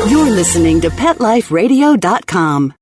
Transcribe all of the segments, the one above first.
You're listening to PetLifeRadio.com.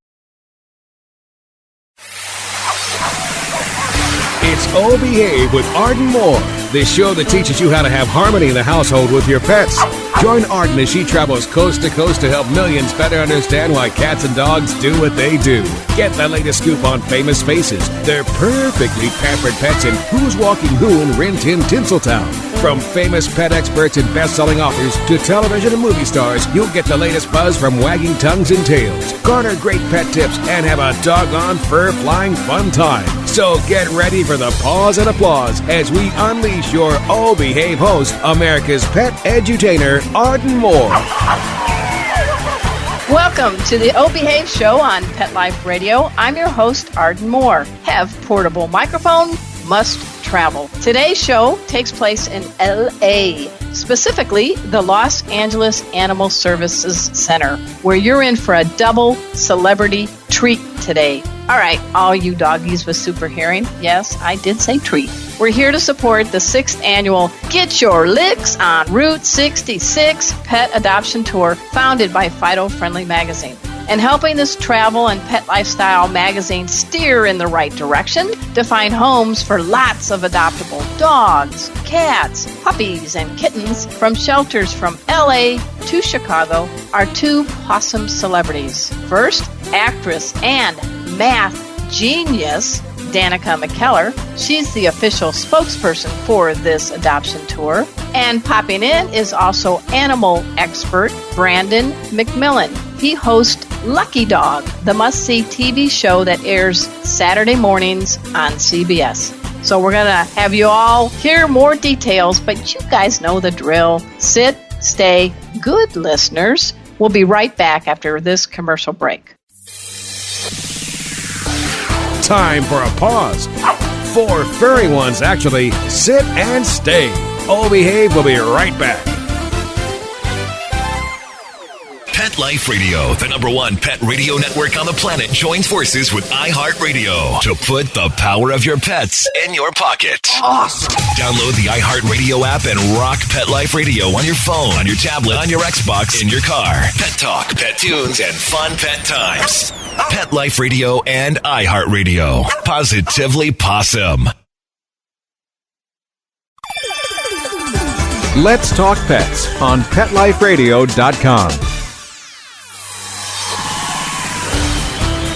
It's Oh Behave with Arden Moore, the show that teaches you how to have harmony in the household with your pets. Join Arden as she travels coast to coast to help millions better understand why cats and dogs do what they do. Get the latest scoop on famous faces, their perfectly pampered pets, and who's walking who in Rin Tin Tinseltown. From famous pet experts and best-selling authors to television and movie stars, you'll get the latest buzz from wagging tongues and tails. Garner great pet tips and have a doggone fur-flying fun time. So get ready for the pause and applause as we unleash your Oh Behave host, America's pet edutainer, Arden Moore. Welcome to the Oh Behave show on Pet Life Radio. I'm your host, Arden Moore. Have portable microphone, must travel. Today's show takes place in L.A., specifically the Los Angeles Animal Services Center, where you're in for a double celebrity treat today. All right, all you doggies with super hearing, yes, I did say treat. We're here to support the 6th annual Get Your Licks on Route 66 Pet Adoption Tour, founded by Fido Friendly Magazine, and helping this travel and pet lifestyle magazine steer in the right direction to find homes for lots of adoptable dogs, cats, puppies, and kittens from shelters from LA to Chicago are two awesome celebrities. First, actress and math genius Danica McKellar. She's the official spokesperson for this adoption tour. And popping in is also animal expert Brandon McMillan. He hosts Lucky Dog, the must-see TV show that airs Saturday mornings on CBS. So we're going to have you all hear more details, but you guys know the drill. Sit, stay, good listeners. We'll be right back after this commercial break. Time for a pause. 4 furry ones, actually. Sit and stay. Oh Behave will be right back. Pet Life Radio, the #1 pet radio network on the planet, joins forces with iHeartRadio to put the power of your pets in your pocket. Awesome! Download the iHeartRadio app and rock Pet Life Radio on your phone, on your tablet, on your Xbox, in your car. Pet talk, pet tunes, and fun pet times. Pet Life Radio and iHeartRadio. Positively Possum. Let's talk pets on PetLifeRadio.com.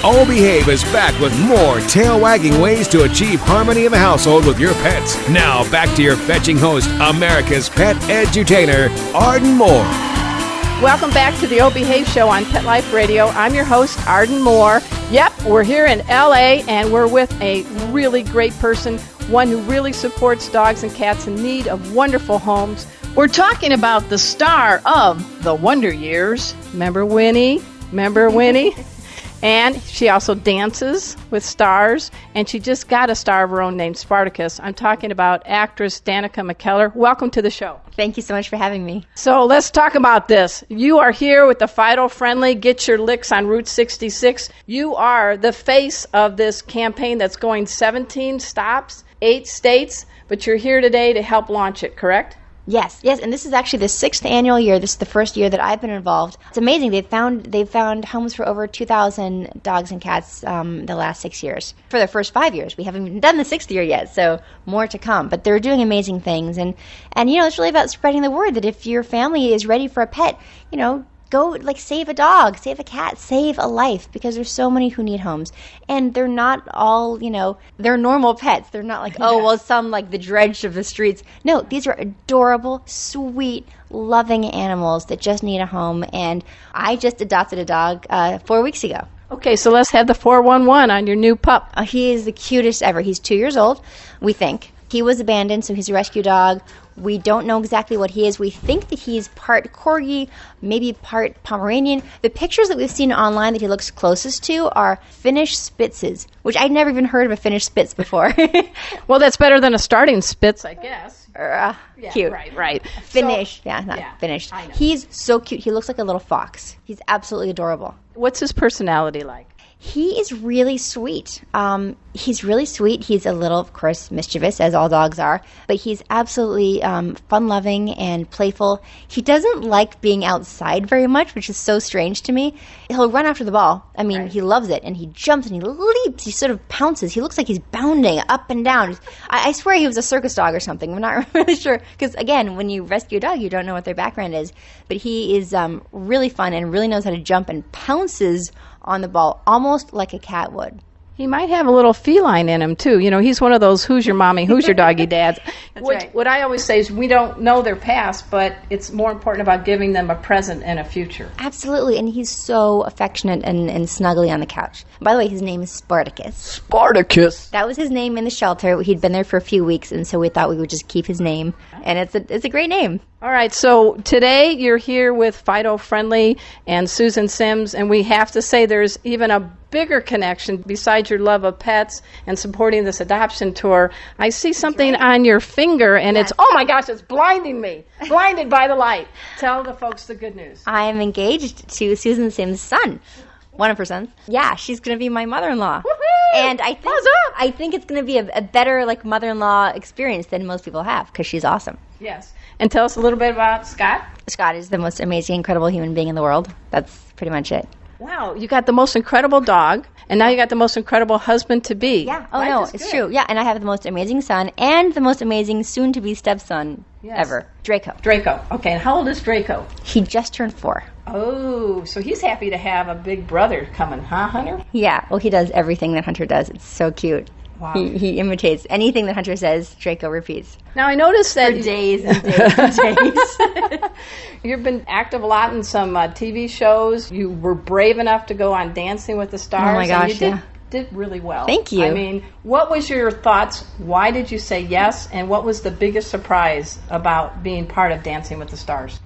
Oh Behave is back with more tail-wagging ways to achieve harmony in the household with your pets. Now, back to your fetching host, America's pet edutainer, Arden Moore. Welcome back to the Oh Behave show on Pet Life Radio. I'm your host, Arden Moore. Yep, we're here in L.A., and we're with a really great person, one who really supports dogs and cats in need of wonderful homes. We're talking about the star of The Wonder Years. Remember Winnie? And she also dances with stars, and she just got a star of her own named Spartacus. I'm talking about actress Danica McKellar. Welcome to the show. Thank you so much for having me. So let's talk about this. You are here with the Fido Friendly Get Your Licks on Route 66. You are the face of this campaign that's going 17 stops, 8 states, but you're here today to help launch it, correct? Yes, and this is actually the 6th annual year. This is the first year that I've been involved. It's amazing. They've found homes for over 2,000 dogs and cats the last 6 years. For the first 5 years, we haven't even done the 6th year yet, so more to come. But they're doing amazing things, and you know, it's really about spreading the word that if your family is ready for a pet, you know, go save a dog, save a cat, save a life, because there's so many who need homes. And they're not all, you know, they're normal pets. They're not like, oh, well, some like the dredge of the streets. No, these are adorable, sweet, loving animals that just need a home. And I just adopted a dog 4 weeks ago. Okay, so let's have the 411 on your new pup. He is the cutest ever. He's 2 years old, we think. He was abandoned, so he's a rescue dog. We don't know exactly what he is. We think that he's part Corgi, maybe part Pomeranian. The pictures that we've seen online that he looks closest to are Finnish Spitzes, which I'd never even heard of a Finnish Spitz before. Well, that's better than a starting Spitz, I guess. Cute. Right. Finnish. Finished. He's so cute. He looks like a little fox. He's absolutely adorable. What's his personality like? He is really sweet. He's really sweet. He's a little, of course, mischievous, as all dogs are, but he's absolutely fun-loving and playful. He doesn't like being outside very much, which is so strange to me. He'll run after the ball. I mean, He loves it, and he jumps and he leaps. He sort of pounces. He looks like he's bounding up and down. I swear he was a circus dog or something. I'm not really sure, because, again, when you rescue a dog, you don't know what their background is. But he is really fun and really knows how to jump and pounces on the ball almost like a cat would. He might have a little feline in him, too. You know, he's one of those who's your mommy, who's your doggy dads. What I always say is we don't know their past, but it's more important about giving them a present and a future. Absolutely, and he's so affectionate and snuggly on the couch. By the way, his name is Spartacus. Spartacus! That was his name in the shelter. He'd been there for a few weeks, and so we thought we would just keep his name. And it's a great name. All right, so today you're here with Fido Friendly and Susan Sims, and we have to say there's even a bigger connection besides your love of pets and supporting this adoption tour. I see something on your finger, and It's, oh my gosh, it's blinding me. Blinded by the light. Tell the folks the good news. I am engaged to Susan Sims' son. One of her sons. Yeah, she's going to be my mother-in-law. Woo-hoo! And I think it's going to be a better mother-in-law experience than most people have, because she's awesome. Yes. And tell us a little bit about Scott. Scott is the most amazing, incredible human being in the world. That's pretty much it. Wow, you got the most incredible dog, and now you got the most incredible husband-to-be. Yeah, it's true. Yeah, and I have the most amazing son and the most amazing soon-to-be stepson ever, Draco. Okay, and how old is Draco? He just turned 4. Oh, so he's happy to have a big brother coming, huh, Hunter? Yeah, well, he does everything that Hunter does. It's so cute. Wow. He imitates anything that Hunter says, Draco repeats. Now, I noticed that... For days and days and days. You've been active a lot in some TV shows. You were brave enough to go on Dancing with the Stars. Oh, my gosh, and you did really well. Thank you. I mean, what was your thoughts? Why did you say yes? And what was the biggest surprise about being part of Dancing with the Stars?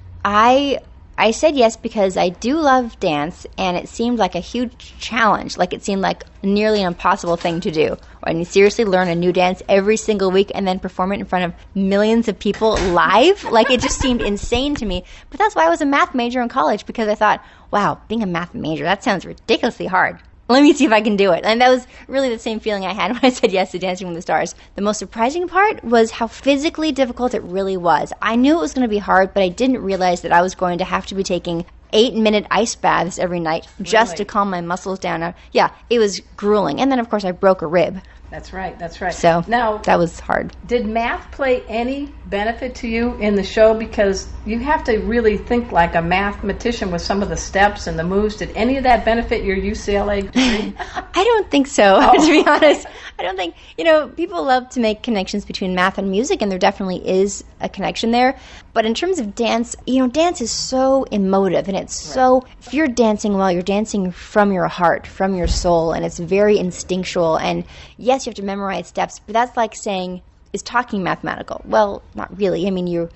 I said yes because I do love dance, and it seemed like a huge challenge. Like, it seemed like nearly an impossible thing to do. And you seriously learn a new dance every single week and then perform it in front of millions of people live? Like, it just seemed insane to me. But that's why I was a math major in college, because I thought, wow, being a math major, that sounds ridiculously hard. Let me see if I can do it. And that was really the same feeling I had when I said yes to Dancing with the Stars. The most surprising part was how physically difficult it really was. I knew it was going to be hard, but I didn't realize that I was going to have to be taking 8-minute ice baths every night just to calm my muscles down. Yeah, it was grueling. And then, of course, I broke a rib. That's right. So now, that was hard. Did math play any benefit to you in the show? Because you have to really think like a mathematician with some of the steps and the moves. Did any of that benefit your UCLA degree? I don't think so, to be honest. I don't think, people love to make connections between math and music, and there definitely is a connection there. But in terms of dance, dance is so emotive, and it's so, if you're dancing well, you're dancing from your heart, from your soul, and it's very instinctual. And yes, you have to memorize steps, but that's like saying, is talking mathematical? Well, not really. I mean, you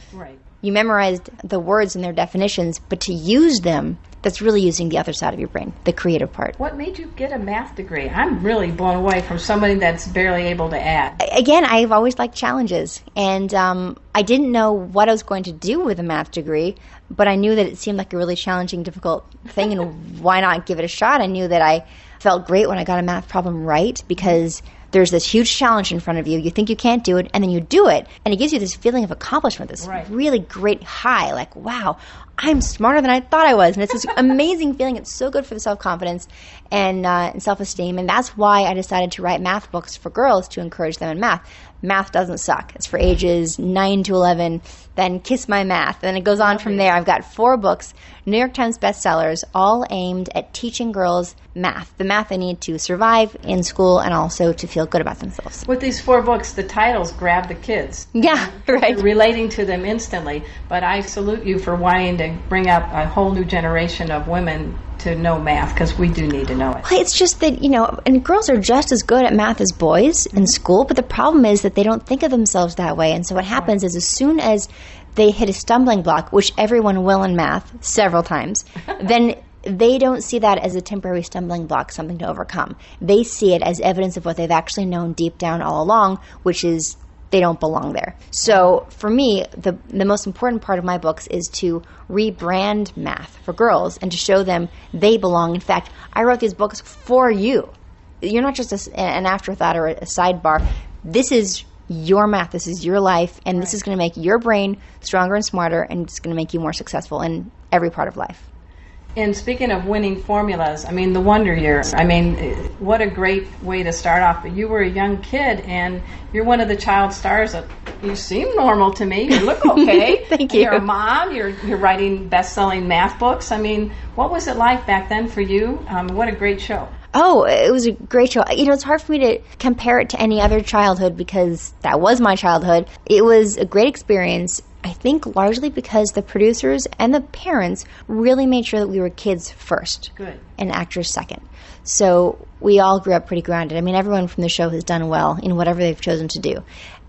memorized the words and their definitions, but to use them, that's really using the other side of your brain, the creative part. What made you get a math degree? I'm really blown away from somebody that's barely able to add. Again, I've always liked challenges, and I didn't know what I was going to do with a math degree, but I knew that it seemed like a really challenging, difficult thing, and why not give it a shot? I knew that I felt great when I got a math problem right, because there's this huge challenge in front of you. You think you can't do it, and then you do it, and it gives you this feeling of accomplishment, this really great high, like, wow, I'm smarter than I thought I was. And it's this amazing feeling. It's so good for the self-confidence and self-esteem, and that's why I decided to write math books for girls to encourage them in math. Math doesn't suck. It's for ages 9 to 11. Then Kiss My Math. And it goes on from there. I've got 4 books, New York Times bestsellers, all aimed at teaching girls math. The math they need to survive in school and also to feel good about themselves. With these 4 books, the titles grab the kids. Yeah, right. You're relating to them instantly. But I salute you for wanting to bring up a whole new generation of women to know math, because we do need to know it. Well, it's just that, and girls are just as good at math as boys in school, but the problem is that they don't think of themselves that way. And so what happens is, as soon as they hit a stumbling block, which everyone will in math several times, then they don't see that as a temporary stumbling block, something to overcome. They see it as evidence of what they've actually known deep down all along, which is they don't belong there. So for me, the most important part of my books is to rebrand math for girls and to show them they belong. In fact, I wrote these books for you. You're not just an afterthought or a sidebar. This is your math. This is your life, and this is going to make your brain stronger and smarter, and it's going to make you more successful in every part of life. And speaking of winning formulas, I mean, the Wonder Years, I mean, what a great way to start off. But you were a young kid, and you're one of the child stars. You seem normal to me. You look okay. Thank you. You're a mom. You're writing best-selling math books. I mean, what was it like back then for you? What a great show. Oh, it was a great show. You know, it's hard for me to compare it to any other childhood because that was my childhood. It was a great experience, I think largely because the producers and the parents really made sure that we were kids first. Good. And actors second. So we all grew up pretty grounded. I mean, everyone from the show has done well in whatever they've chosen to do.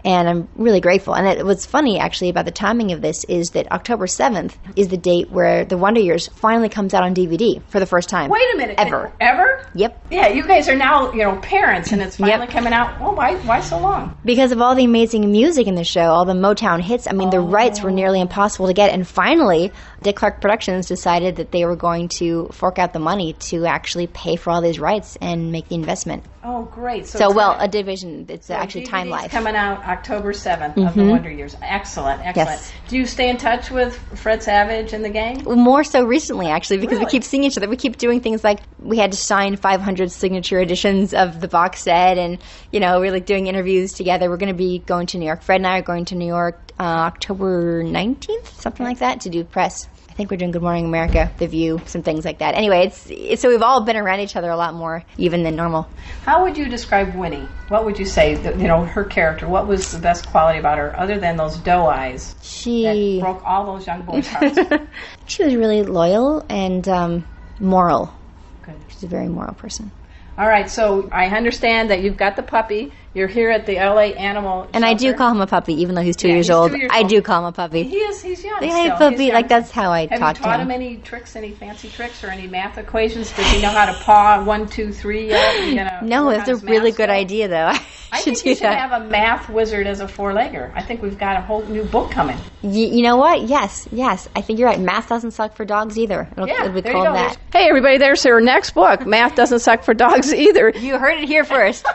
And I'm really grateful. And what's funny, actually, about the timing of this is that October 7th is the date where The Wonder Years finally comes out on DVD for the first time. Wait a minute. Ever. Ever? Yep. Yeah, you guys are now, parents, and it's finally coming out. Well, why so long? Because of all the amazing music in the show, all the Motown hits. I mean, the rights were nearly impossible to get. And finally, Dick Clark Productions decided that they were going to fork out the money to actually pay for all these rights and make the investment. Oh, great. A division. It's actually Time Life. Coming out October 7th of The Wonder Years. Excellent. Yes. Do you stay in touch with Fred Savage and the gang? More so recently, actually, because Really? we keep seeing each other. We keep doing things like we had to sign 500 signature editions of the box set, and, we're like doing interviews together. We're going to be going to New York. Fred and I are going to New York October 19th, something like that, to do press. I think we're doing Good Morning America, The View, some things like that. Anyway, it's so we've all been around each other a lot more even than normal. How would you describe Winnie? What would you say, her character? What was the best quality about her other than those doe eyes that broke all those young boys' hearts? She was really loyal and moral. Good. She's a very moral person. All right, so I understand that you've got the puppy. You're here at the LA Animal And Shelter. I do call him a puppy, even though he's 2 years he's old. 2 years I old. do call him a puppy. He's young Hey, still. puppy, He's young. like that's how I Have talk you taught to him him. any tricks, any fancy tricks, or any math equations? Does he know how to paw 1, 2, 3 yet? No, it's a really good idea, though. I think you should have a math wizard as a four-legger. I think we've got a whole new book coming. You know what? Yes. I think you're right. Math doesn't suck for dogs either. It'll be there you called go. that. Hey, everybody, there's our next book. Math Doesn't Suck for Dogs Either. You heard it here first.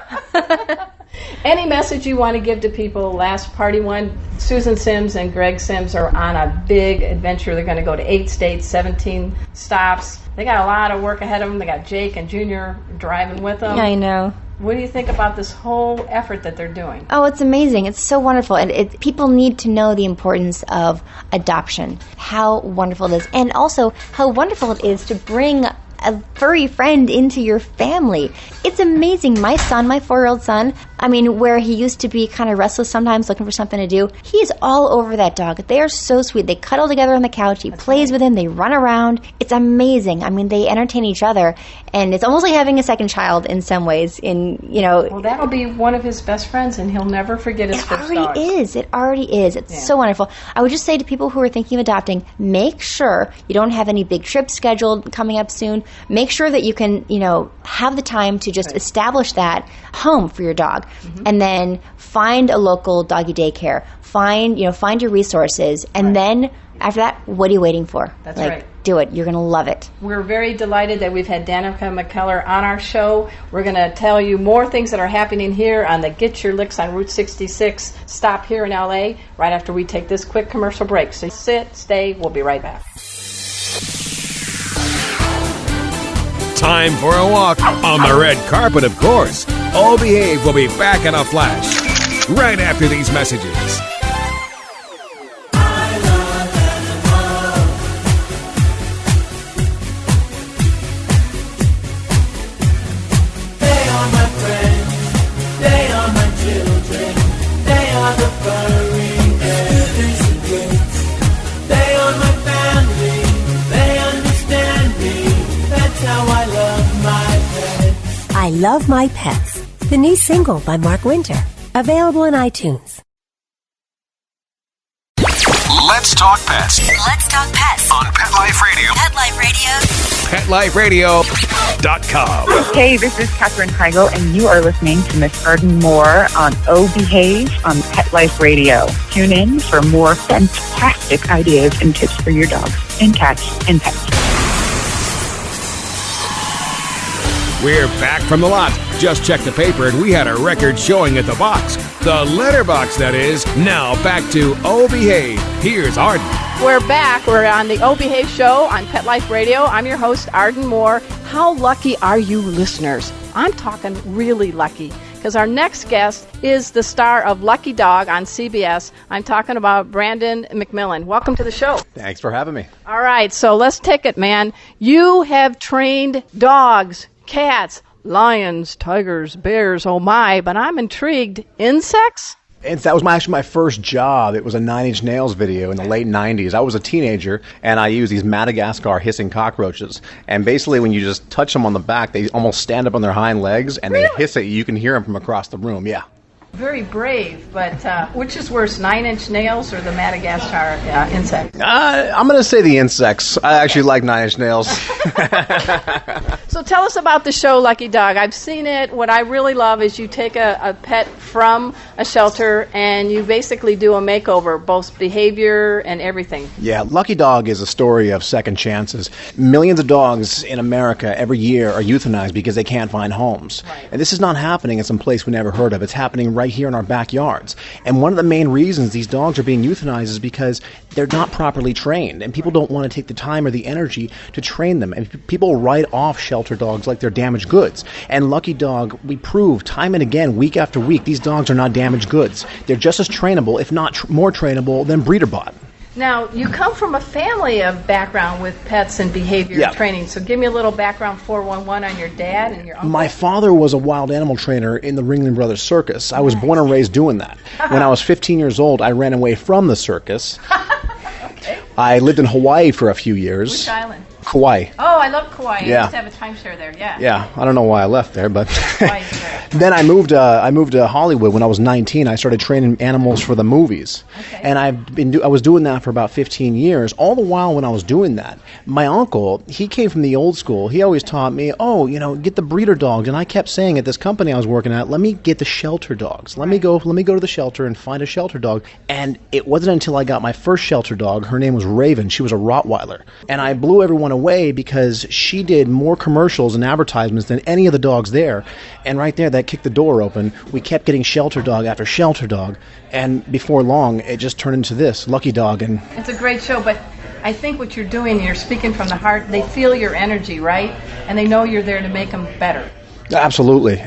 Any message you want to give to people? Last party one, Susan Sims and Greg Sims are on a big adventure. They're going to go to 8 states, 17 stops. They got a lot of work ahead of them. They got Jake and Junior driving with them. I know. What do you think about this whole effort that they're doing? Oh, it's amazing. It's so wonderful. And people need to know the importance of adoption, how wonderful it is, and also how wonderful it is to bring a furry friend into your family. It's amazing. My son, my 4-year-old son, where he used to be kind of restless sometimes looking for something to do, he's all over that dog. They are so sweet. They cuddle together on the couch. He plays with him. They run around. It's amazing. They entertain each other. And it's almost like having a second child in some ways. Well, that'll be one of his best friends, and he'll never forget his first dog. It already is. It's so wonderful. I would just say to people who are thinking of adopting, make sure you don't have any big trips scheduled coming up soon. Make sure that you can, have the time to just establish that home for your dog. Mm-hmm. And then find a local doggy daycare. Find your resources. And then after that, what are you waiting for? That's right. Do it. You're going to love it. We're very delighted that we've had Danica McKellar on our show. We're going to tell you more things that are happening here on the Get Your Licks on Route 66 stop here in LA right after we take this quick commercial break. So sit, stay, we'll be right back. Time for a walk on the red carpet, of course. All Behave will be back in a flash right after these messages. They are my friends, they are my children, they are the furry everything. They are my family, they understand me, that's how I love my pets. I Love My Pets, the new single by Mark Winter, available on iTunes. Let's talk pets Let's talk pets on Pet Life Radio. Pet Life Radio. Pet Life Radio. PetLifeRadio.com. Hey, this is Katherine Heigl, and you are listening to Miss Arden Moore on Oh Behave on Pet Life Radio. Tune in for more fantastic ideas and tips for your dogs and cats and pets. We're back from the lot. Just checked the paper and we had a record showing at the box. The letterbox, that is. Now back to Oh Behave. Here's Arden. We're back. We're on the Oh Behave show on Pet Life Radio. I'm your host, Arden Moore. How lucky are you listeners? I'm talking really lucky because our next guest is the star of Lucky Dog on CBS. I'm talking about Brandon McMillan. Welcome to the show. Thanks for having me. All right, so let's take it, man. You have trained dogs, cats, lions, tigers, bears, oh my, but I'm intrigued. Insects? And that was actually my first job. It was a Nine Inch Nails video in the late 90s. I was a teenager, and I used these Madagascar hissing cockroaches. And basically, when you just touch them on the back, they almost stand up on their hind legs, and they hiss at you. You can hear them from across the room, yeah. Very brave, but which is worse, 9 Inch Nails or the Madagascar insect? I'm going to say the insects. I actually like 9 Inch Nails. So tell us about the show Lucky Dog. I've seen it. What I really love is you take a pet from a shelter and you basically do a makeover, both behavior and everything. Yeah, Lucky Dog is a story of second chances. Millions of dogs in America every year are euthanized because they can't find homes. Right. And this is not happening in some place we never heard of. It's happening right here in our backyards. And one of the main reasons these dogs are being euthanized is because they're not properly trained, and people don't want to take the time or the energy to train them. And people write off shelter dogs like they're damaged goods. And Lucky Dog, we prove time and again, week after week, these dogs are not damaged goods. They're just as trainable, if not more trainable, than breeder bought. Now, you come from a family of background with pets and behavior training, so give me a little background 411 on your dad and your uncle. My father was a wild animal trainer in the Ringling Brothers Circus. I was born and raised doing that. When I was 15 years old, I ran away from the circus. Okay. I lived in Hawaii for a few years. Which island? Kauai. Oh, I love Kauai. Yeah. I used to have a timeshare there, yeah. Yeah, I don't know why I left there, but then I moved to Hollywood when I was 19. I started training animals for the movies. Okay. And I was doing that for about 15 years. All the while when I was doing that, my uncle, he came from the old school. He always taught me, get the breeder dogs. And I kept saying at this company I was working at, let me get the shelter dogs. Let me go to the shelter and find a shelter dog. And it wasn't until I got my first shelter dog. Her name was Raven. She was a Rottweiler. And I blew everyone away because she did more commercials and advertisements than any of the dogs there. And right there, that kicked the door open. We kept getting shelter dog after shelter dog. And before long, it just turned into this, Lucky Dog. And it's a great show, but I think what you're doing, you're speaking from the heart. They feel your energy, right? And they know you're there to make them better. Absolutely.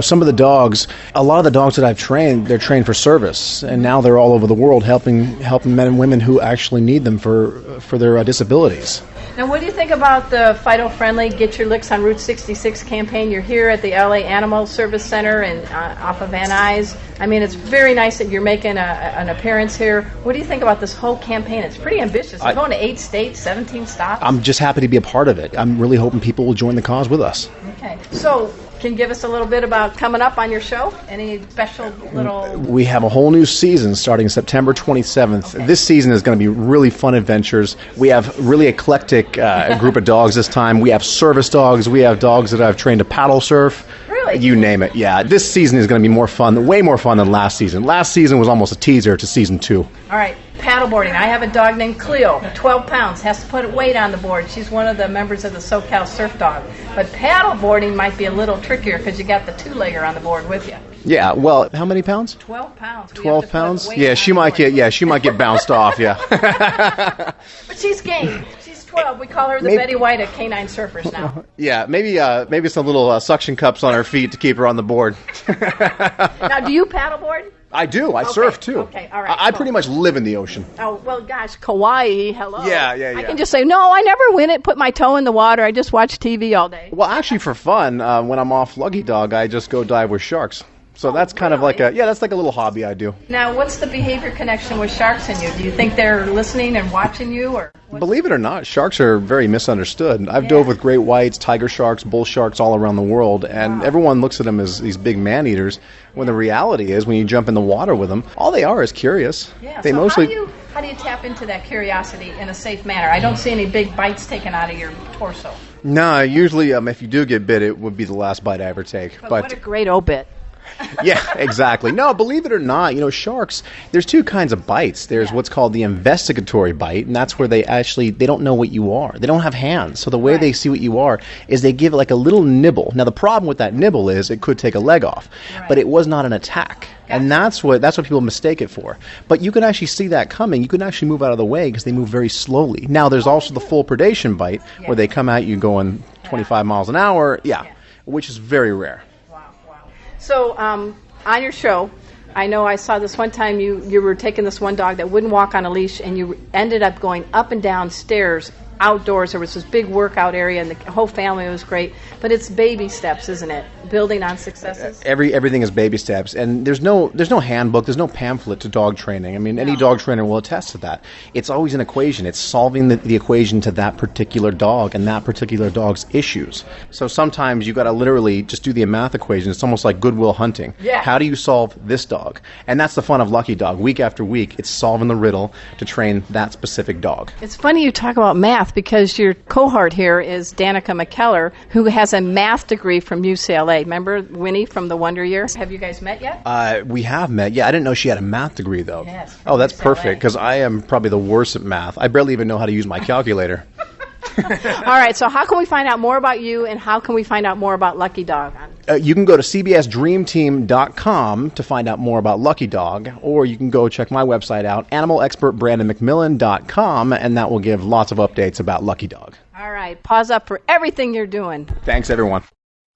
Some of the dogs, a lot of the dogs that I've trained, they're trained for service, and now they're all over the world helping men and women who actually need them for their disabilities. Now, what do you think about the Fido Friendly Get Your Licks on Route 66 campaign? You're here at the LA Animal Service Center and off of Van Nuys. I mean, it's very nice that you're making an appearance here. What do you think about this whole campaign? It's pretty ambitious. You're going to 8 states, 17 stops. I'm just happy to be a part of it. I'm really hoping people will join the cause with us. Okay. So, can you give us a little bit about coming up on your show? Any special little... We have a whole new season starting September 27th. Okay. This season is going to be really fun adventures. We have really eclectic group of dogs this time. We have service dogs. We have dogs that I've trained to paddle surf. Really? You name it, yeah. This season is going to be more fun, way more fun than last season. Last season was almost a teaser to season 2. All right, paddleboarding. I have a dog named Cleo, 12 pounds, has to put weight on the board. She's one of the members of the SoCal Surf Dog. But paddleboarding might be a little trickier because you got the two-legger on the board with you. Yeah, well, how many pounds? 12 pounds. 12 pounds? Yeah, she might get bounced off, yeah. But she's game. She's 12. We call her the Betty White of canine surfers now. Yeah, maybe some little suction cups on her feet to keep her on the board. Now, do you paddleboard? I do. I surf, too. Okay, all right. I pretty much live in the ocean. Oh, well, gosh, Kauai, hello. Yeah. I can just say, no, I never win it, put my toe in the water. I just watch TV all day. Well, actually, for fun, when I'm off Lucky Dog, I just go dive with sharks. So that's kind of like that's like a little hobby I do. Now, what's the behavior connection with sharks in you? Do you think they're listening and watching you, or? Believe it or not, sharks are very misunderstood. I've dove with great whites, tiger sharks, bull sharks all around the world, and everyone looks at them as these big man-eaters, when the reality is when you jump in the water with them, all they are is curious. Yeah, they so mostly... how do you tap into that curiosity in a safe manner? I don't see any big bites taken out of your torso. No, usually if you do get bit, it would be the last bite I ever take. But what a great obit. Yeah, exactly. No, believe it or not, sharks, there's two kinds of bites. There's what's called the investigatory bite, and that's where they don't know what you are. They don't have hands. So the way they see what you are is they give it like a little nibble. Now, the problem with that nibble is it could take a leg off, but it was not an attack. And that's what people mistake it for. But you can actually see that coming. You can actually move out of the way because they move very slowly. Now, there's also the full predation bite where they come at you going 25 miles an hour, which is very rare. So on your show, I know I saw this one time you were taking this one dog that wouldn't walk on a leash, and you ended up going up and down stairs outdoors. There was this big workout area, and the whole family was great. But it's baby steps, isn't it? Building on successes. Everything is baby steps, and there's no handbook, there's no pamphlet to dog training. I mean, any dog trainer will attest to that. It's always an equation. It's solving the equation to that particular dog and that particular dog's issues. So sometimes you got to literally just do the math equation. It's almost like Goodwill Hunting. Yeah. How do you solve this dog? And that's the fun of Lucky Dog. Week after week, it's solving the riddle to train that specific dog. It's funny you talk about math because your cohort here is Danica McKellar, who has a math degree from UCLA. Remember Winnie from the Wonder Years? Have you guys met yet? We have met. Yeah, I didn't know she had a math degree, though. Yes. Oh, that's perfect, because I am probably the worst at math. I barely even know how to use my calculator. All right, so how can we find out more about you, and how can we find out more about Lucky Dog? You can go to cbsdreamteam.com to find out more about Lucky Dog, or you can go check my website out, animalexpertbrandonmcmillan.com, and that will give lots of updates about Lucky Dog. All right, pause up for everything you're doing. Thanks, everyone.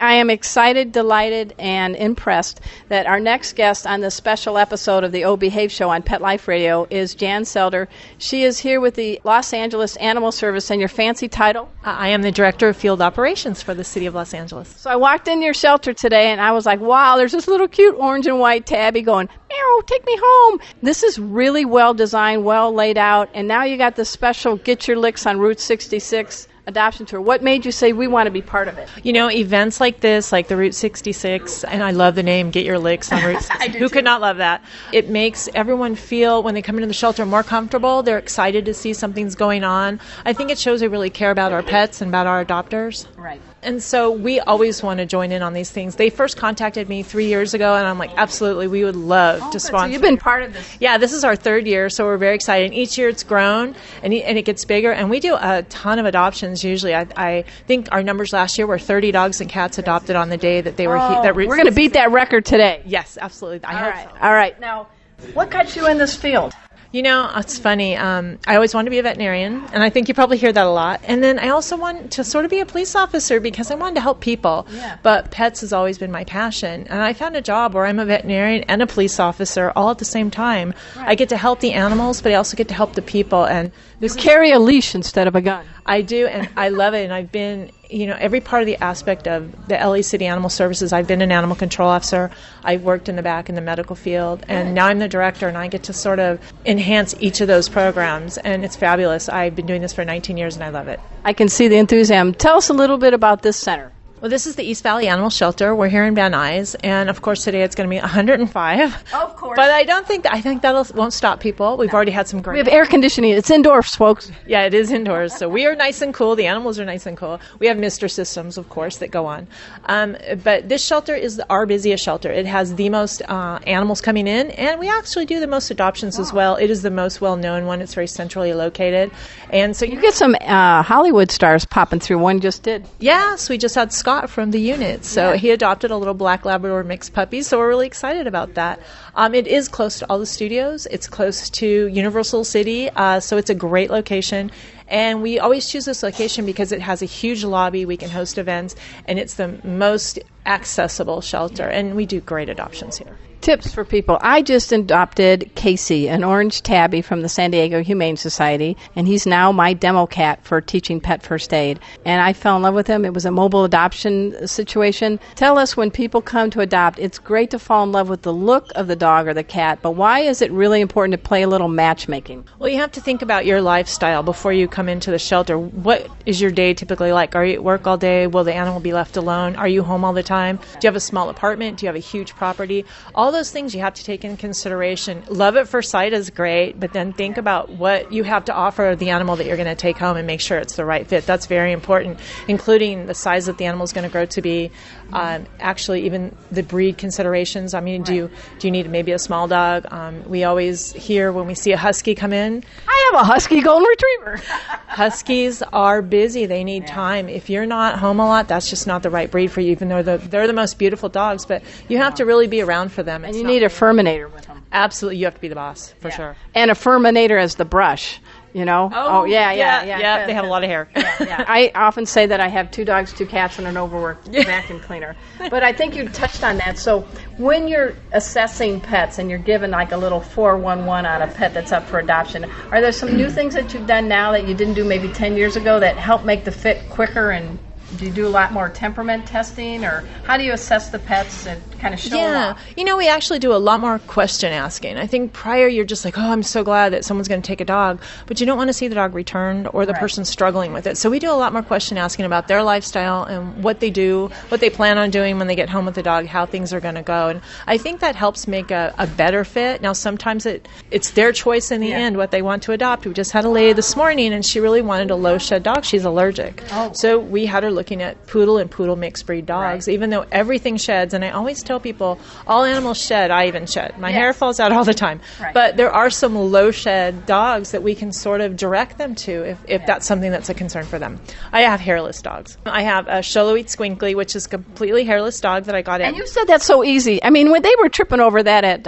I am excited, delighted, and impressed that our next guest on this special episode of the O Behave Show on Pet Life Radio is Jan Selder. She is here with the Los Angeles Animal Service, and your fancy title? I am the Director of Field Operations for the City of Los Angeles. So I walked in your shelter today, and I was like, wow, there's this little cute orange and white tabby going, meow, take me home. This is really well designed, well laid out, and now you got this special Get Your Licks on Route 66 adoption tour. What made you say we want to be part of it? Events like this, like the Route 66, and I love the name Get Your Licks on Route 66. Who could not love that? It makes everyone feel, when they come into the shelter, more comfortable. They're excited to see something's going on. I think it shows they really care about our pets and about our adopters. Right. And so we always want to join in on these things. They first contacted me 3 years ago, and I'm like, absolutely, we would love to sponsor. So you've been part of this. Yeah, this is our third year, so we're very excited. And each year it's grown, and it gets bigger, and we do a ton of adoptions usually. I think our numbers last year were 30 dogs and cats adopted on the day that they were here. We're going to beat that record today. Yes, absolutely. I hope so. All right. Now, what got you in this field? It's funny. I always wanted to be a veterinarian, and I think you probably hear that a lot. And then I also wanted to sort of be a police officer because I wanted to help people. Yeah. But pets has always been my passion. And I found a job where I'm a veterinarian and a police officer all at the same time. Right. I get to help the animals, but I also get to help the people. And you carry a leash instead of a gun. I do, and I love it. And I've been, every part of the aspect of the LA City Animal Services. I've been an animal control officer. I've worked in the back in the medical field. And now I'm the director, and I get to sort of enhance each of those programs. And it's fabulous. I've been doing this for 19 years, and I love it. I can see the enthusiasm. Tell us a little bit about this center. Well, this is the East Valley Animal Shelter. We're here in Van Nuys, and of course today it's going to be 105. Of course. But I think that won't stop people. We've already had some great. We have air conditioning. It's indoors, folks. Yeah, it is indoors. So we are nice and cool. The animals are nice and cool. We have mister systems, of course, that go on. But this shelter is our busiest shelter. It has the most animals coming in, and we actually do the most adoptions as well. It is the most well-known one. It's very centrally located, and so you get some Hollywood stars popping through. One just did. Yes, we just had Scott from the unit. So he adopted a little black Labrador mixed puppy. So we're really excited about that. It is close to all the studios. It's close to Universal City. So it's a great location. And we always choose this location because it has a huge lobby. We can host events, and it's the most accessible shelter. And we do great adoptions here. Tips for people. I just adopted Casey, an orange tabby from the San Diego Humane Society, and he's now my demo cat for teaching pet first aid. And I fell in love with him. It was a mobile adoption situation. Tell us, when people come to adopt, it's great to fall in love with the look of the dog or the cat, but why is it really important to play a little matchmaking? Well, you have to think about your lifestyle before you come into the shelter. What is your day typically like? Are you at work all day? Will the animal be left alone? Are you home all the time? Do you have a small apartment? Do you have a huge property? All those things you have to take in consideration. Love at first sight is great, but then think about what you have to offer the animal that you're going to take home and make sure it's the right fit. That's very important, including the size that the animal is going to grow to be. Actually, even the breed considerations. I mean, do you need maybe a small dog? We always hear when we see a husky come in. I have a husky golden retriever. Huskies are busy. They need time. If you're not home a lot, that's just not the right breed for you, even though they're the most beautiful dogs. But you have to really be around for them. And you need a Furminator with them. Absolutely. You have to be the boss, for sure. And a Furminator as the brush. You know? Oh, yeah. They have a lot of hair. Yeah. I often say that I have 2 dogs, 2 cats, and an overworked vacuum cleaner. But I think you touched on that. So when you're assessing pets and you're given like a little 411 on a pet that's up for adoption, are there some new things that you've done now that you didn't do maybe 10 years ago that help make the fit quicker? And do you do a lot more temperament testing, or how do you assess the pets and kind of show them off? We actually do a lot more question asking. I think prior you're just like, oh, I'm so glad that someone's going to take a dog, but you don't want to see the dog returned or the person struggling with it. So we do a lot more question asking about their lifestyle and what they do, what they plan on doing when they get home with the dog, how things are going to go. And I think that helps make a better fit. Now, sometimes it's their choice in the end what they want to adopt. We just had a lady this morning, and she really wanted a low-shed dog. She's allergic. So we had her looking at poodle and poodle mixed breed dogs, even though everything sheds. And I always tell people, all animals shed. I even shed. My hair falls out all the time. But there are some low shed dogs that we can sort of direct them to if that's something that's a concern for them. I have hairless dogs. I have a Sholoit Squinkly, which is a completely hairless dog that I got in. And you said that's so easy. I mean, when they were tripping over that at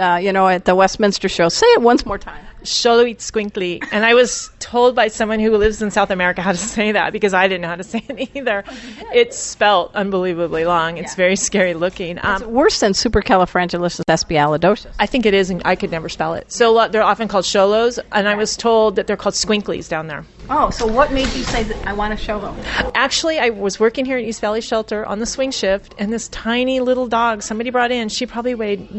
the Westminster show, say it once more time. Sholoit Squinkly. And I was told by someone who lives in South America how to say that, because I didn't know how to say it either. It's spelt unbelievably long. It's very scary looking. It's worse than supercalifragilisticexpialidocious. I think it is, and I could never spell it. So they're often called Sholos, and I was told that they're called Squinklies down there. Oh, so what made you say that I want to show them? Actually, I was working here at East Valley Shelter on the swing shift, and this tiny little dog somebody brought in, she probably weighed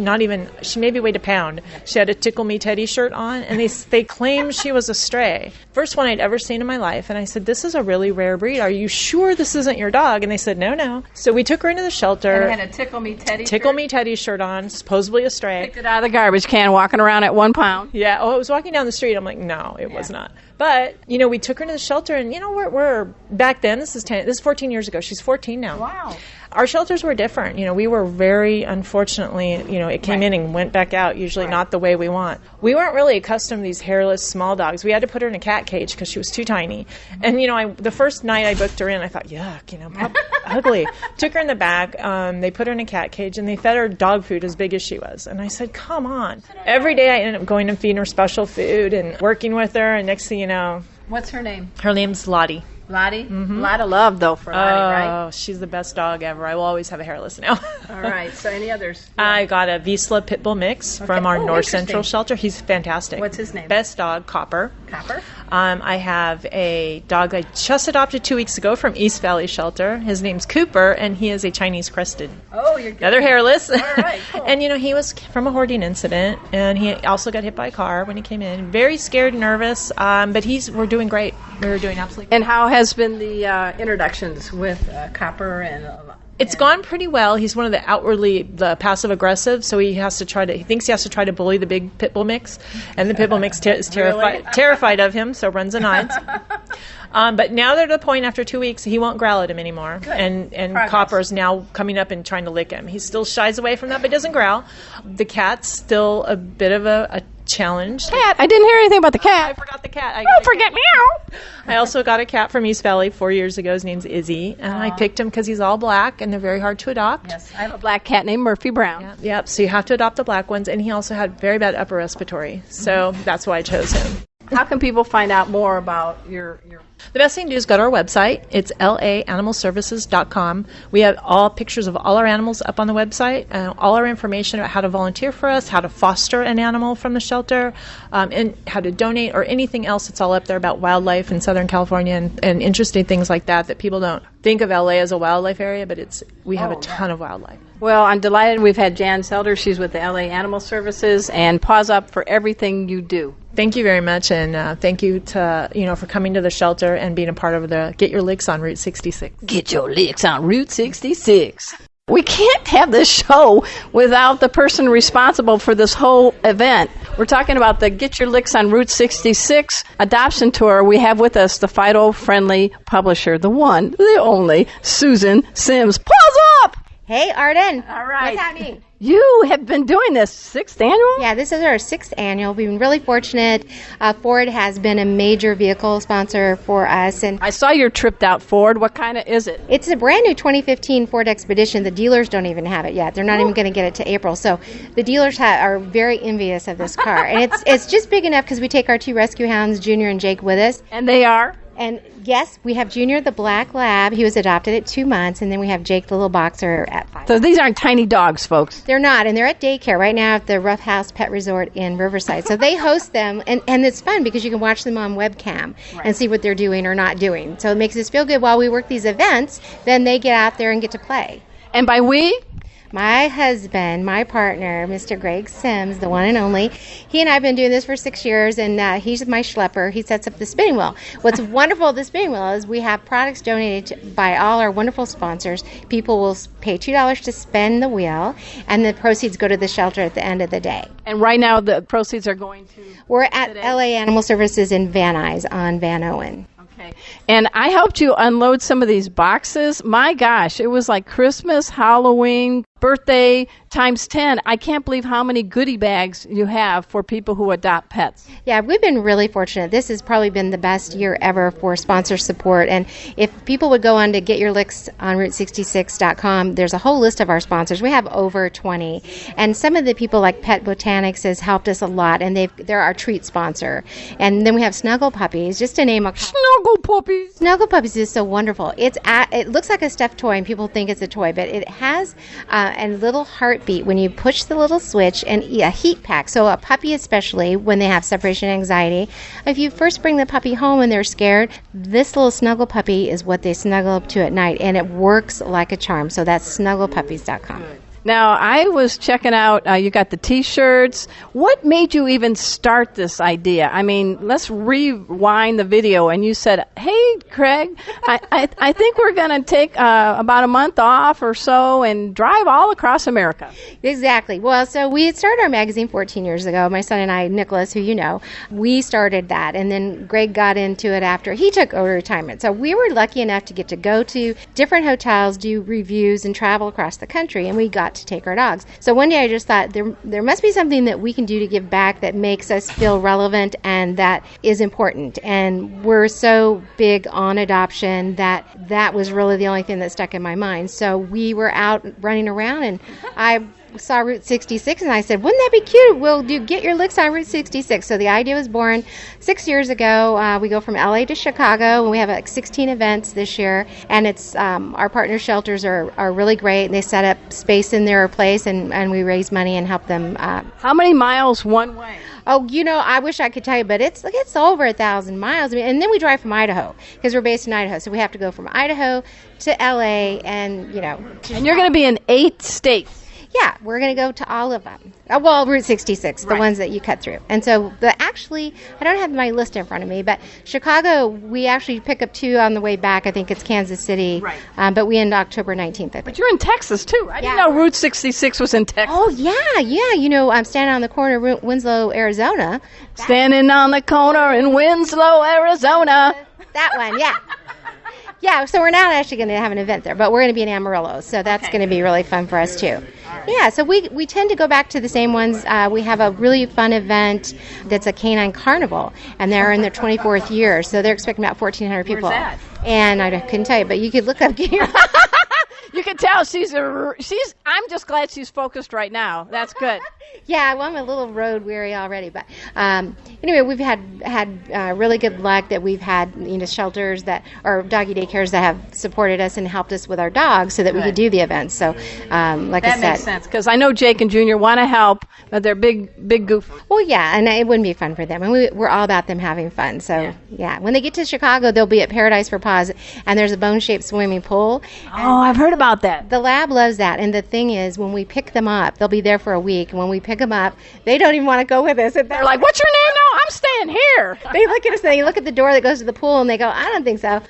she maybe weighed a pound. She had a Tickle Me Teddy shirt on, and they claimed she was a stray. First one I'd ever seen in my life, and I said, this is a really rare breed. Are you sure this isn't your dog? And they said, no. So we took her into the shelter. And it had a Tickle Me Teddy Me Teddy shirt on, supposedly a stray. Picked it out of the garbage can, walking around at 1 pound. Yeah, it was walking down the street. I'm like, no, it was not. But, we took her to the shelter, and, we're back then, this is 14 years ago. She's 14 now. Wow. Our shelters were different. We were very, unfortunately, it came in and went back out, usually not the way we want. We weren't really accustomed to these hairless small dogs. We had to put her in a cat cage because she was too tiny. And, the first night I booked her in, I thought, yuck, ugly. Took her in the back. They put her in a cat cage, and they fed her dog food as big as she was. And I said, come on. Every day I ended up going and feeding her special food and working with her, and next thing you know. What's her name? Her name's Lottie. Lottie? Mm-hmm. A lot of love, though, for Lottie, right? Oh, she's the best dog ever. I will always have a hairless now. All right. So any others? I got a Vizsla Pitbull mix from our North Central shelter. He's fantastic. What's his name? Best dog, Copper. Copper? I have a dog I just adopted 2 weeks ago from East Valley Shelter. His name's Cooper, and he is a Chinese crested. Oh, you're good. The other hairless. All right, cool. And, he was from a hoarding incident, and he also got hit by a car when he came in. Very scared and nervous, but we're doing great. We're doing absolutely great. And how has been the introductions with Copper and... It's gone pretty well. He's one of the passive aggressive, so he thinks he has to try to bully the big pit bull mix, and the pit bull mix is terrified of him, so runs and hides. But now they're to the point after 2 weeks he won't growl at him anymore. Good. And Copper's now coming up and trying to lick him. He still shies away from that, but doesn't growl. The cat's still a bit of a challenge. Cat? I didn't hear anything about the cat. I forgot the cat. Don't forget meow. I also got a cat from East Valley 4 years ago. His name's Izzy, and I picked him because he's all black, and they're very hard to adopt. Yes, I have a black cat named Murphy Brown. Yep, so you have to adopt the black ones, and he also had very bad upper respiratory, so that's why I chose him. How can people find out more about your The best thing to do is go to our website. It's laanimalservices.com. We have all pictures of all our animals up on the website, all our information about how to volunteer for us, how to foster an animal from the shelter, and how to donate or anything else. It's all up there about wildlife in Southern California and interesting things like that people don't think of LA as a wildlife area, but we have a ton of wildlife. Well, I'm delighted we've had Jan Selder. She's with the LA Animal Services, and paws up for everything you do. Thank you very much, and thank you for coming to the shelter and being a part of the Get Your Licks on Route 66. Get your licks on Route 66. We can't have this show without the person responsible for this whole event. We're talking about the Get Your Licks on Route 66 adoption tour. We have with us the Fido Friendly publisher, the one, the only, Susan Sims. Paws up! Hey, Arden. All right. What's happening? You have been doing this 6th annual? Yeah, this is our 6th annual. We've been really fortunate. Ford has been a major vehicle sponsor for us. And I saw your tripped out Ford. What kind of is it? It's a brand new 2015 Ford Expedition. The dealers don't even have it yet. They're not even going to get it to April. So the dealers are very envious of this car. And it's just big enough because we take our 2 rescue hounds, Junior and Jake, with us. And they are? And yes, we have Junior, the black lab. He was adopted at 2 months. And then we have Jake, the little boxer, at 5 months. So these aren't tiny dogs, folks. They're not. And they're at daycare right now at the Rough House Pet Resort in Riverside. So they host them. And it's fun because you can watch them on webcam and see what they're doing or not doing. So it makes us feel good while we work these events. Then they get out there and get to play. And by we? My husband, my partner, Mr. Greg Sims, the one and only, he and I have been doing this for 6 years, and he's my schlepper. He sets up the spinning wheel. What's wonderful of the spinning wheel is we have products donated by all our wonderful sponsors. People will pay $2 to spin the wheel, and the proceeds go to the shelter at the end of the day. And right now the proceeds are going to? We're at today? LA Animal Services in Van Nuys on Van Owen. Okay. And I helped you unload some of these boxes. My gosh, it was like Christmas, Halloween, birthday times 10. I can't believe how many goodie bags you have for people who adopt pets. Yeah, we've been really fortunate. This has probably been the best year ever for sponsor support. And if people would go on to getyourlicks.on route66.com, there's a whole list of our sponsors. We have over 20. And some of the people like Pet Botanics has helped us a lot, and they're our treat sponsor. And then we have Snuggle Puppies, just to name a couple. Snuggle Puppies. Snuggle Puppies is so wonderful. It looks like a stuffed toy, and people think it's a toy, but it has a little heartbeat when you push the little switch, and a heat pack. So a puppy, especially when they have separation anxiety, if you first bring the puppy home and they're scared, this little Snuggle Puppy is what they snuggle up to at night, and it works like a charm. So that's snugglepuppies.com. Good. Now, I was checking out, you got the T-shirts. What made you even start this idea? I mean, let's rewind the video. And you said, hey, Craig, I think we're going to take about a month off or so and drive all across America. Exactly. Well, so we had started our magazine 14 years ago. My son and I, Nicholas, who you know, we started that. And then Greg got into it after he took over retirement. So we were lucky enough to get to go to different hotels, do reviews, and travel across the country. And we got to take our dogs. So one day I just thought there must be something that we can do to give back that makes us feel relevant and that is important. And we're so big on adoption that was really the only thing that stuck in my mind. So we were out running around, and I saw Route 66, and I said, wouldn't that be cute? We'll Get Your Licks on Route 66. So the idea was born 6 years ago. We go from LA to Chicago, and we have like 16 events this year. And it's our partner shelters are really great, and they set up space in their place, and we raise money and help them. How many miles one way? Oh, I wish I could tell you, but it's over 1,000 miles. I mean, and then we drive from Idaho because we're based in Idaho, so we have to go from Idaho to LA, and and you're going to be in 8 states. Yeah, we're going to go to all of them. Well, Route 66, the ones that you cut through. And so, actually, I don't have my list in front of me, but Chicago, we actually pick up 2 on the way back. I think it's Kansas City. Right. But we end October 19th, I think. But you're in Texas, too. I didn't know Route 66 was in Texas. Oh, yeah. I'm standing on the corner of Winslow, Arizona. Standing on the corner in Winslow, Arizona. That one, yeah. Yeah, so we're not actually going to have an event there, but we're going to be in Amarillo, so that's going to be really fun for us, too. Right. Yeah, so we tend to go back to the same ones. We have a really fun event that's a canine carnival, and they're in their 24th year, so they're expecting about 1,400 people. Where's that? And I couldn't tell you, but you could look up. You can tell I'm just glad she's focused right now. That's good. Yeah, well, I'm a little road weary already, but anyway, we've had really good luck that we've had shelters or doggy daycares that have supported us and helped us with our dogs so that we could do the events. So, like I said, that makes sense because I know Jake and Junior want to help, but they're big goof. Well, yeah, and it wouldn't be fun for them, and we're all about them having fun. So, yeah, when they get to Chicago, they'll be at Paradise for Paws, and there's a bone-shaped swimming pool. Oh, I've heard about that. The lab loves that, and the thing is, when we pick them up, they'll be there for a week, and when we pick them up, they don't even want to go with us. They're like, "What's your name?" No, I'm staying here. They look at us and they look at the door that goes to the pool and they go, "I don't think so."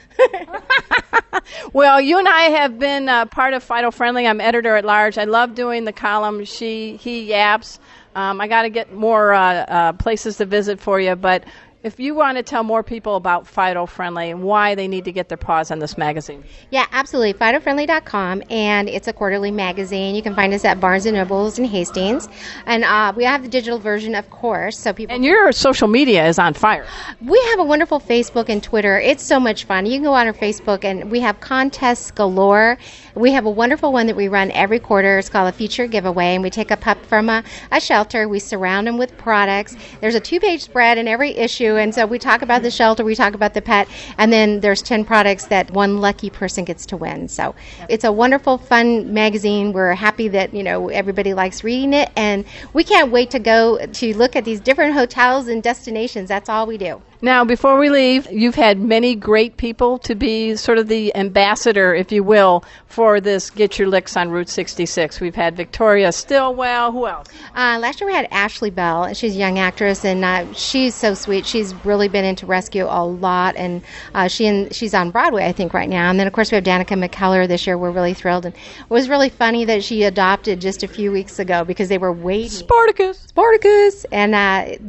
Well, you and I have been part of Fido Friendly. I'm editor at large. I love doing the column he yaps. I got to get more places to visit for you, but if you want to tell more people about Fido Friendly and why they need to get their paws on this magazine. Yeah, absolutely. FidoFriendly.com, and it's a quarterly magazine. You can find us at Barnes & Nobles in Hastings. And we have the digital version, of course. So people. And your social media is on fire. We have a wonderful Facebook and Twitter. It's so much fun. You can go on our Facebook, and we have contests galore. We have a wonderful one that we run every quarter. It's called a feature giveaway, and we take a pup from a shelter. We surround them with products. There's a 2-page spread in every issue, and so we talk about the shelter, we talk about the pet, and then there's 10 products that one lucky person gets to win. So it's a wonderful, fun magazine. We're happy that, everybody likes reading it, and we can't wait to go to look at these different hotels and destinations. That's all we do. Now, before we leave, you've had many great people to be sort of the ambassador, if you will, for this Get Your Licks on Route 66. We've had Victoria Stillwell. Who else? Last year we had Ashley Bell. She's a young actress, and she's so sweet. She's really been into rescue a lot, and she's on Broadway, I think, right now. And then, of course, we have Danica McKellar this year. We're really thrilled. And it was really funny that she adopted just a few weeks ago because they were waiting. Spartacus! And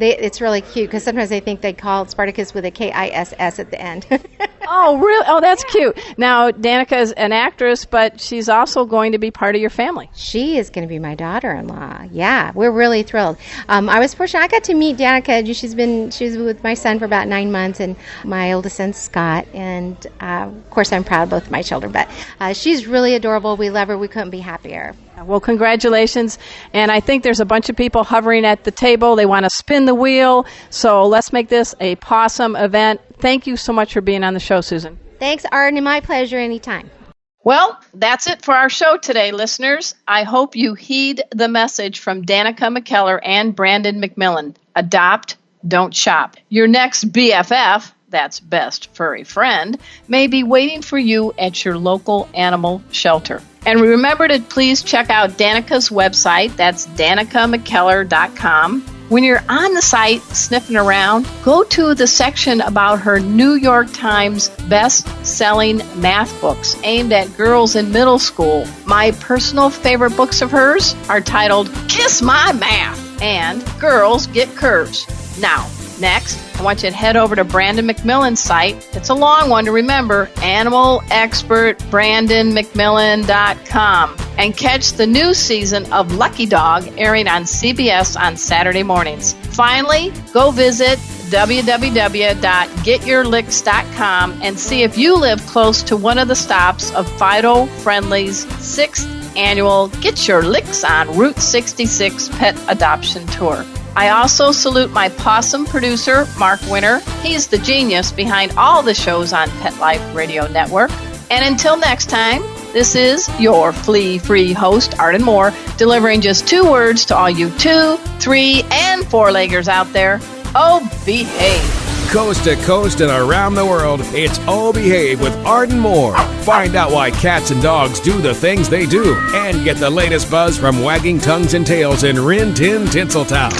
it's really cute because sometimes they think they call it Spartacus with a K-I-S-S at the end. Oh, really? Oh, that's cute. Now, Danica is an actress, but she's also going to be part of your family. She is going to be my daughter-in-law. Yeah, we're really thrilled. I was fortunate. I got to meet Danica. She was with my son for about 9 months, and my oldest son, Scott. And, of course, I'm proud of both of my children. But she's really adorable. We love her. We couldn't be happier. Well, congratulations. And I think there's a bunch of people hovering at the table. They want to spin the wheel. So let's make this a Possum event. Thank you so much for being on the show, Susan. Thanks, Arden, and my pleasure anytime. Well, that's it for our show today, listeners. I hope you heed the message from Danica McKellar and Brandon McMillan. Adopt, don't shop. Your next BFF, that's best furry friend, may be waiting for you at your local animal shelter. And remember to please check out Danica's website. That's DanicaMcKellar.com. When you're on the site sniffing around, go to the section about her New York Times best-selling math books aimed at girls in middle school. My personal favorite books of hers are titled Kiss My Math and Girls Get Curves. Now, next, I want you to head over to Brandon McMillan's site. It's a long one to remember, animalexpertbrandonmcmillan.com, and catch the new season of Lucky Dog airing on CBS on Saturday mornings. Finally, go visit www.getyourlicks.com and see if you live close to one of the stops of Fido Friendly's 6th annual Get Your Licks on Route 66 Pet Adoption Tour. I also salute my possum producer, Mark Winter. He's the genius behind all the shows on Pet Life Radio Network. And until next time, this is your flea-free host, Arden Moore, delivering just 2 words to all you 2, 3, and 4-leggers out there. Oh, behave. Coast to coast and around the world, it's Oh Behave with Arden Moore. Find out why cats and dogs do the things they do and get the latest buzz from wagging tongues and tails in Rin Tin Tinseltown.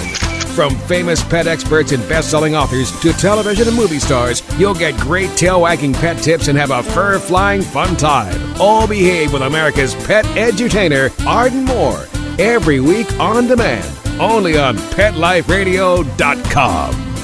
From famous pet experts and best-selling authors to television and movie stars, you'll get great tail-wagging pet tips and have a fur-flying fun time. All Behave with America's pet edutainer, Arden Moore. Every week on demand, only on PetLifeRadio.com.